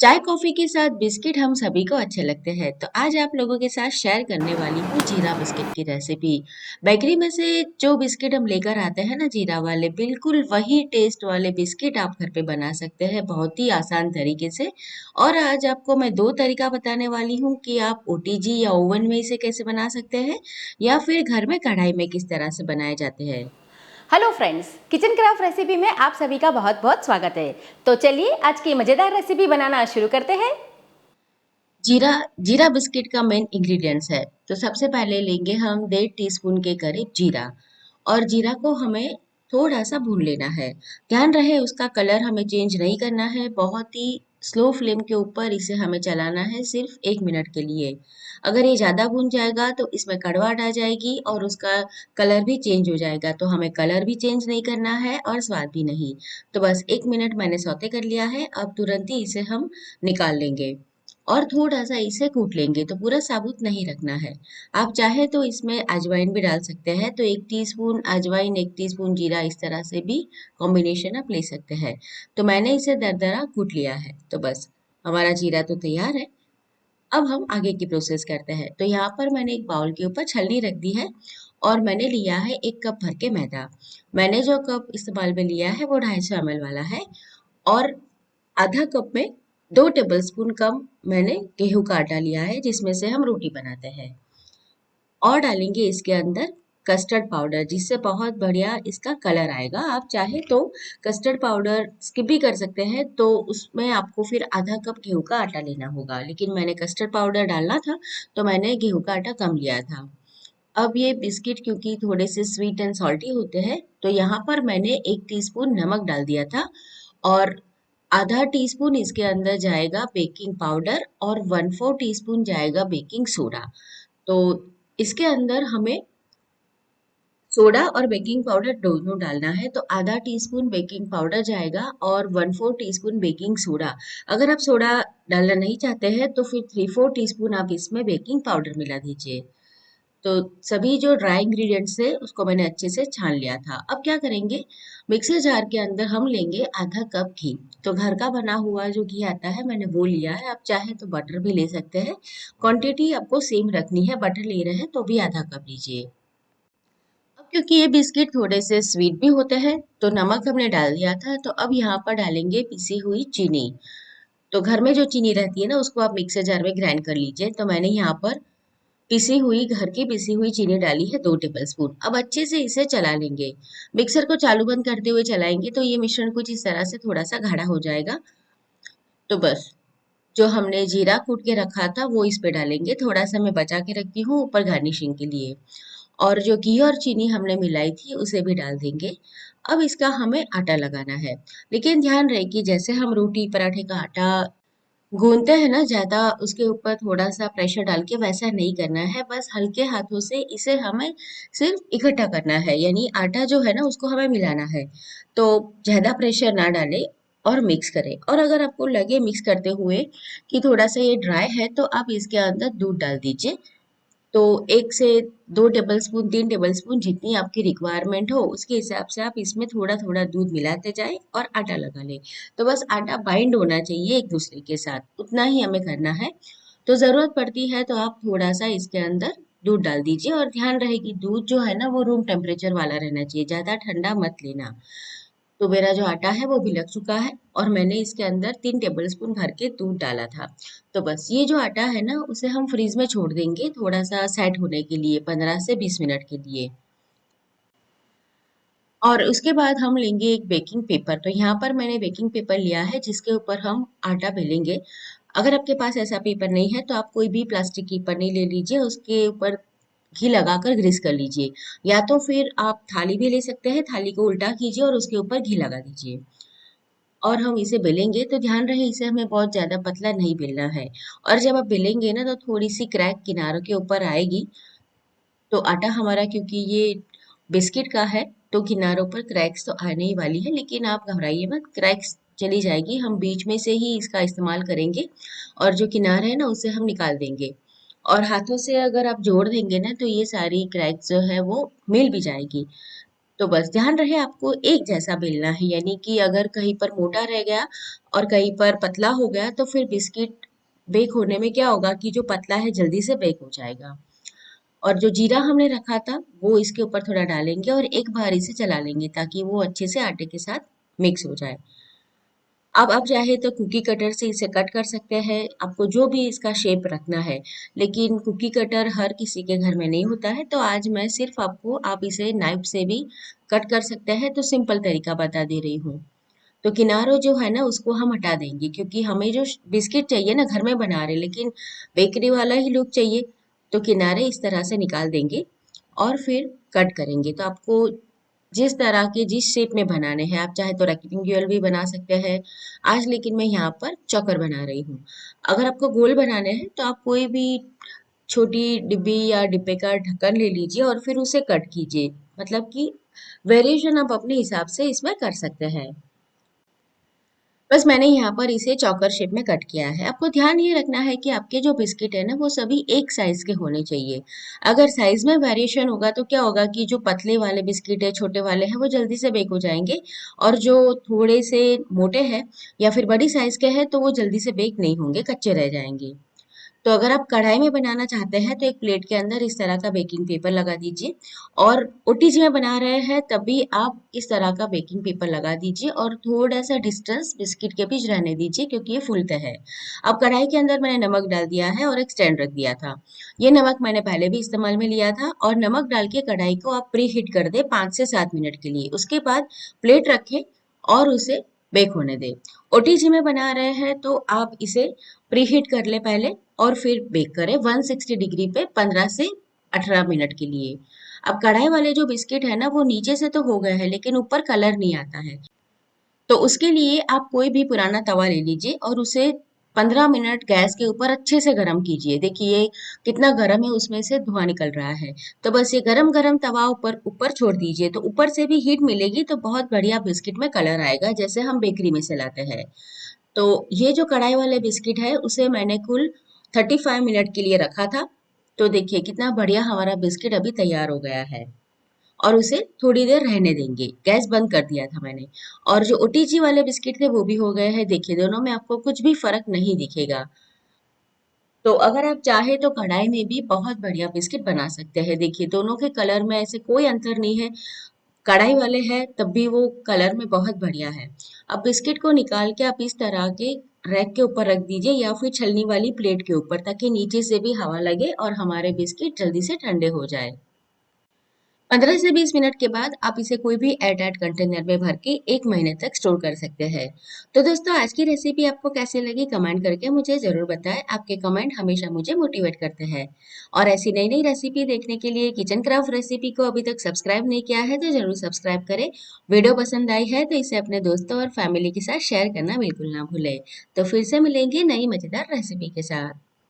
चाय कॉफी के साथ बिस्किट हम सभी को अच्छे लगते हैं। तो आज आप लोगों के साथ शेयर करने वाली हूँ जीरा बिस्किट की रेसिपी। बेकरी में से जो बिस्किट हम लेकर आते हैं ना जीरा वाले, बिल्कुल वही टेस्ट वाले बिस्किट आप घर पे बना सकते हैं बहुत ही आसान तरीके से। और आज आपको मैं दो तरीका बताने वाली हूँ कि आप ओटीजी या ओवन में इसे कैसे बना सकते हैं, या फिर घर में कढ़ाई में किस तरह से बनाए जाते हैं। Hello friends, kitchen craft recipe में आप सभी का बहुत बहुत स्वागत है। तो चलिए आज की मज़ेदार रेसिपी बनाना शुरू करते हैं। जीरा जीरा बिस्किट का मेन इंग्रेडिएंट्स है। तो सबसे पहले लेंगे हम 1.5 टीस्पून के करीब जीरा। और जीरा को हमें थोड़ा सा भून लेना है। ध्यान रहे उसका कलर हमें चेंज नहीं करना है, बहुत ही स्लो फ्लेम के ऊपर इसे हमें चलाना है सिर्फ 1 मिनट के लिए। अगर ये ज़्यादा भून जाएगा तो इसमें कड़वाहट आ जाएगी और उसका कलर भी चेंज हो जाएगा। तो हमें कलर भी चेंज नहीं करना है और स्वाद भी नहीं। तो बस 1 मिनट मैंने सौते कर लिया है, अब तुरंत ही इसे हम निकाल लेंगे। और थोड़ा-सा इसे कूट लेंगे, तो पूरा साबुत नहीं रखना है। आप चाहे तो इसमें अजवाइन भी डाल सकते हैं, तो 1 टीस्पून अजवाइन, 1 टीस्पून जीरा, इस तरह से भी कॉम्बिनेशन आप ले सकते हैं। तो मैंने इसे दरदरा कूट लिया है, तो बस हमारा जीरा तो तैयार है। अब हम आगे की प्रोसेस करते हैं। तो यहाँ पर मैंने एक बाउल के ऊपर छलनी रख दी है और मैंने लिया है 1 कप भर के मैदा। मैंने जो कप इस्तेमाल में लिया है वो 250 ml वाला है। और आधा कप में 2 टेबलस्पून कम मैंने गेहूं का आटा लिया है, जिसमें से हम रोटी बनाते हैं। और डालेंगे इसके अंदर कस्टर्ड पाउडर, जिससे बहुत बढ़िया इसका कलर आएगा। आप चाहे तो कस्टर्ड पाउडर स्किप भी कर सकते हैं, तो उसमें आपको फिर आधा कप गेहूं का आटा लेना होगा, लेकिन मैंने कस्टर्ड पाउडर डालना था तो मैंने गेहूं का आटा कम लिया था। अब ये बिस्किट क्योंकि थोड़े से स्वीट एंड सॉल्टी होते हैं, तो यहाँ पर मैंने 1 टीस्पून नमक डाल दिया था। और आधा टीस्पून इसके अंदर जाएगा बेकिंग पाउडर और 1/4 टीस्पून जाएगा बेकिंग सोडा। तो इसके अंदर हमें सोडा और बेकिंग पाउडर दोनों डालना है। तो आधा टीस्पून बेकिंग पाउडर जाएगा और 1/4 टीस्पून बेकिंग सोडा। अगर आप सोडा डालना नहीं चाहते हैं तो फिर 3/4 टीस्पून आप इसमें बेकिंग पाउडर मिला दीजिए। तो सभी जो ड्राई इंग्रेडिएंट्स थे उसको मैंने अच्छे से छान लिया था। अब क्या करेंगे, मिक्सर जार के अंदर हम लेंगे आधा कप घी। तो घर का बना हुआ जो घी आता है मैंने वो लिया है, आप चाहे तो बटर भी ले सकते हैं। क्वांटिटी आपको सेम रखनी है, बटर ले रहे हैं तो भी आधा कप लीजिए। अब क्योंकि ये बिस्किट थोड़े से स्वीट भी होते हैं, तो नमक हमने डाल दिया था, तो अब यहाँ पर डालेंगे पिसी हुई चीनी। तो घर में जो चीनी रहती है ना उसको आप मिक्सर जार में ग्राइंड कर लीजिए। तो मैंने यहाँ पर घर की पिसी हुई चीनी डाली है 2 टेबलस्पून। अब अच्छे से इसे चला लेंगे। मिक्सर को चालू बंद करते हुए चलाएंगे तो ये मिश्रण कुछ इस तरह से थोड़ा सा गाढ़ा हो जाएगा। तो बस जो हमने जीरा कूट के रखा था वो इस पे डालेंगे, थोड़ा सा मैं बचा के रखती हूँ ऊपर गार्निशिंग के लिए। और जो घी और चीनी हमने मिलाई थी उसे भी डाल देंगे। अब इसका हमें आटा लगाना है, लेकिन ध्यान रहे कि जैसे हम रोटी पराठे का आटा गूंथते हैं ना, ज्यादा उसके ऊपर थोड़ा सा प्रेशर डाल के वैसा नहीं करना है। बस हल्के हाथों से इसे हमें सिर्फ इकट्ठा करना है, यानी आटा जो है ना उसको हमें मिलाना है। तो ज्यादा प्रेशर ना डालें और मिक्स करें। और अगर आपको लगे मिक्स करते हुए कि थोड़ा सा ये ड्राई है तो आप इसके अंदर दूध डाल दीजिए। तो 1 से 2 टेबलस्पून, 3 टेबलस्पून जितनी आपकी रिक्वायरमेंट हो उसके हिसाब से आप इसमें थोड़ा-थोड़ा दूध मिलाते जाएँ और आटा लगा लें। तो बस आटा बाइंड होना चाहिए एक दूसरे के साथ, उतना ही हमें करना है। तो ज़रूरत पड़ती है तो आप थोड़ा-सा इसके अंदर दूध डाल दीजिए, और ध्यान रहे कि दूध जो है ना वो रूम टेम्परेचर वाला रहना चाहिए, ज़्यादा ठंडा मत लेना। तो मेरा जो आटा है वो भी लग चुका है और मैंने इसके अंदर 3 टेबलस्पून भर के दूध डाला था। तो बस ये जो आटा है ना उसे हम फ्रीज में छोड़ देंगे थोड़ा सा सेट होने के लिए, 15 से 20 मिनट के लिए। और उसके बाद हम लेंगे एक बेकिंग पेपर। तो यहाँ पर मैंने बेकिंग पेपर लिया है जिसके ऊपर हम आटा बेलेंगे। अगर आपके पास ऐसा पेपर नहीं है तो आप कोई भी प्लास्टिक की पन्नी ले लीजिए, उसके ऊपर घी लगाकर ग्रीस कर लीजिए। या तो फिर आप थाली भी ले सकते हैं, थाली को उल्टा कीजिए और उसके ऊपर घी लगा दीजिए। और हम इसे बेलेंगे तो ध्यान रहे इसे हमें बहुत ज़्यादा पतला नहीं बेलना है। और जब आप बेलेंगे ना तो थोड़ी-सी क्रैक किनारों के ऊपर आएगी। तो आटा हमारा क्योंकि ये बिस्किट का है तो किनारों पर क्रैक्स तो आने ही वाली है, लेकिन आप घबराइए मत, क्रैक्स चली जाएगी। हम बीच में से ही इसका इस्तेमाल करेंगे और जो किनारे हैं ना उसे हम निकाल देंगे। और हाथों से अगर आप जोड़ देंगे ना तो ये सारी क्रैक्स जो है वो मिल भी जाएगी। तो बस ध्यान रहे आपको एक जैसा बेलना है, यानी कि अगर कहीं पर मोटा रह गया और कहीं पर पतला हो गया तो फिर बिस्किट बेक होने में क्या होगा कि जो पतला है जल्दी से बेक हो जाएगा। और जो जीरा हमने रखा था वो इसके ऊपर थोड़ा डालेंगे और एक बार इसे चला लेंगे ताकि वो अच्छे से आटे के साथ मिक्स हो जाए। अब आप चाहे तो कुकी कटर से इसे कट कर सकते हैं, आपको जो भी इसका शेप रखना है। लेकिन कुकी कटर हर किसी के घर में नहीं होता है, तो आज मैं सिर्फ आपको आप इसे नाइफ से भी कट कर सकते हैं, तो सिंपल तरीका बता दे रही हूँ। तो किनारों जो है ना उसको हम हटा देंगे, क्योंकि हमें जो बिस्किट चाहिए ना घर में बना रहे, लेकिन बेकरी वाला ही लुक चाहिए। तो किनारे इस तरह से निकाल देंगे और फिर कट करेंगे। तो आपको जिस तरह के जिस शेप में बनाने हैं, आप चाहे तो रेक्टेंगुलर भी बना सकते हैं। आज लेकिन मैं यहाँ पर चौकर बना रही हूँ। अगर आपको गोल बनाने हैं तो आप कोई भी छोटी डिब्बी या डिब्बे का ढक्कन ले लीजिए और फिर उसे कट कीजिए। मतलब कि वेरिएशन आप अपने हिसाब से इसमें कर सकते हैं। बस मैंने यहाँ पर इसे चौकर शेप में कट किया है। आपको ध्यान ये रखना है कि आपके जो बिस्किट है ना वो सभी एक साइज के होने चाहिए। अगर साइज में वेरिएशन होगा तो क्या होगा कि जो पतले वाले बिस्किट है, छोटे वाले हैं, वो जल्दी से बेक हो जाएंगे। और जो थोड़े से मोटे हैं या फिर बड़ी साइज के हैं तो वो जल्दी से बेक नहीं होंगे, कच्चे रह जाएंगे। तो अगर आप कढ़ाई में बनाना चाहते हैं तो एक प्लेट के अंदर इस तरह का बेकिंग पेपर लगा दीजिए। और ओटीजी में बना रहे हैं तब भी आप इस तरह का बेकिंग पेपर लगा दीजिए और थोड़ा सा डिस्टेंस बिस्किट के बीच रहने दीजिए, क्योंकि ये फूलते हैं। अब कढ़ाई के अंदर मैंने नमक डाल दिया है और एक स्टैंड रख दिया था। ये नमक मैंने पहले भी इस्तेमाल में लिया था। और नमक डाल के कढ़ाई को आप प्री हीट कर दे 5 से 7 मिनट के लिए। उसके बाद प्लेट रखें और उसे बेक होने दें। ओटीजी में बना रहे हैं तो आप इसे प्रीहीट कर ले पहले और फिर बेक करें 160 डिग्री पे 15 से 18 मिनट के लिए। अब कढ़ाई वाले जो बिस्किट है ना वो नीचे से तो हो गए हैं लेकिन ऊपर कलर नहीं आता है। तो उसके लिए आप कोई भी पुराना तवा ले लीजिए और उसे 15 मिनट गैस के ऊपर अच्छे से गर्म कीजिए। देखिए कितना गर्म है, उसमें से धुआं निकल रहा है। तो बस ये गरम गरम तवा ऊपर ऊपर छोड़ दीजिए, तो ऊपर से भी हीट मिलेगी तो बहुत बढ़िया बिस्किट में कलर आएगा, जैसे हम बेकरी में से लाते हैं। तो ये जो कढ़ाई वाले बिस्किट है उसे मैंने कुल 35 मिनट के लिए रखा था। तो देखिए कितना बढ़िया हमारा बिस्किट अभी तैयार हो गया है। और उसे थोड़ी देर रहने देंगे, गैस बंद कर दिया था मैंने। और जो ओटीजी वाले बिस्किट थे वो भी हो गए हैं। देखिए दोनों में आपको कुछ भी फर्क नहीं दिखेगा। तो अगर आप चाहे तो कढ़ाई में भी बहुत बढ़िया बिस्किट बना सकते हैं। देखिए दोनों के कलर में ऐसे कोई अंतर नहीं है। कढ़ाई वाले हैं तब भी वो कलर में बहुत बढ़िया है। अब बिस्किट को निकाल के आप इस तरह के रैक के ऊपर रख दीजिए या फिर छलनी वाली प्लेट के ऊपर, ताकि नीचे से भी हवा लगे और हमारे बिस्किट जल्दी से ठंडे हो जाए। 15 से 20 मिनट के बाद आप इसे कोई भी एयर टाइट कंटेनर में भर के 1 महीने तक स्टोर कर सकते हैं। तो दोस्तों आज की रेसिपी आपको कैसी लगी कमेंट करके मुझे जरूर बताएं। आपके कमेंट हमेशा मुझे मोटिवेट करते हैं। और ऐसी नई नई रेसिपी देखने के लिए किचन क्राफ्ट रेसिपी को अभी तक सब्सक्राइब नहीं किया है तो जरूर सब्सक्राइब करें। वीडियो पसंद आई है तो इसे अपने दोस्तों और फैमिली के साथ शेयर करना बिल्कुल ना भूलें। तो फिर से मिलेंगे नई मजेदार रेसिपी के साथ।